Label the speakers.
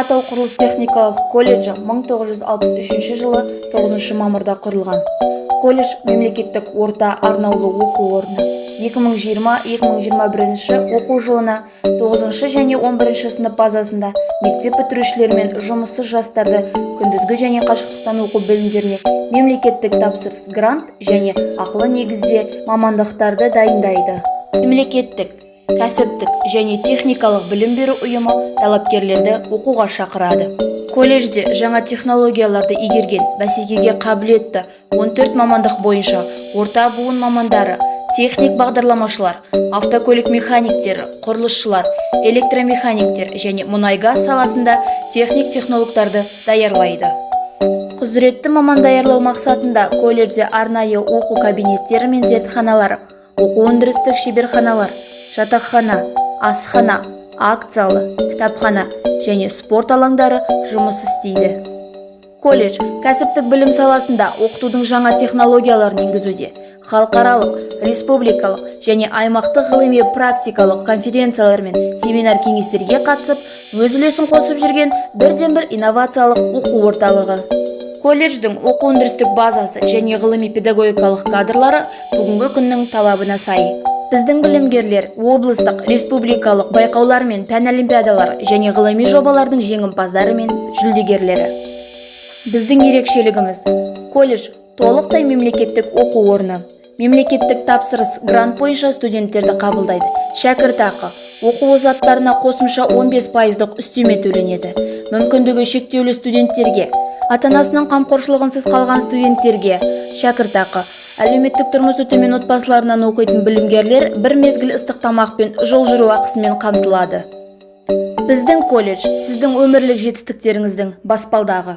Speaker 1: Қаратау құрылыс техникалық колледжі 1963 жылы 9 мамырда құрылған. Колледж мемлекеттік орта арнаулы оқу орны. 2020-2021 оқу жылына 9 және 11 сынып базасында мектеп бітірушілер мен жұмыссыз жастарды күндізгі және қашықтықтан оқу бөлімдеріне мемлекеттік тапсырыс грант және ақылы негізде мамандықтарды дайындайды. Мемлекеттік, кәсіптік және техникалық білім беру ұйымы талапкерлерді оқуға шақырады. Колледжде жаңа технологияларды игерген, бәсекеге қабілетті 14 мамандық бойынша орта буын мамандары, техник бағдарламашылар, автокөлік механиктері, құрылысшылар, электромеханиктер және мұнай-газ саласында техник-технологтарды даярлайды. Құзыретті маман даярлау мақсатында колледжде арнайы оқу кабинеттері мен зертханалары, оқу өндірістік шеберханалар, жатақхана, асхана, акт залы, кітапхана және спорт алаңдары жұмыс істейді. Колледж кәсіптік білім саласында оқытудың жаңа технологияларын енгізуде. Халықаралық, республикалық және аймақтық ғылыми практикалық конференциялар мен семинар кеңестерге қатысып, өз үлесін қосып жүрген бірден-бір инновациялық оқу орталығы. Колледждің оқу өндірістік базасы және ғылыми педагогикалық кадрлары бүгінгі күннің талабына сай. Біздің білімгерлер облыстық, республикалық байқаулар мен пән олимпиадалар және ғылыми жобалардың жеңімпаздары мен жүлдегерлері. Біздің ерекшелігіміз – колледж толықтай мемлекеттік оқу орны. Мемлекеттік тапсырыс грант бойынша студенттерді қабылдайды. Шәкіртақы, оқу озаттарына қосымша 15% үстеме төленеді. Мүмкіндігі шектеулі студенттерге, ата-анасының қамқоршылығынсыз қалған студенттерге шәкіртақы, әлеуметтік тұрмысы төмен отбасыларынан оқитын білімгерлер бір мезгіл ыстық тамақ пен жол жүру ақысымен қамтылады. Біздің колледж сіздің өмірлік жетістіктеріңіздің баспалдағы.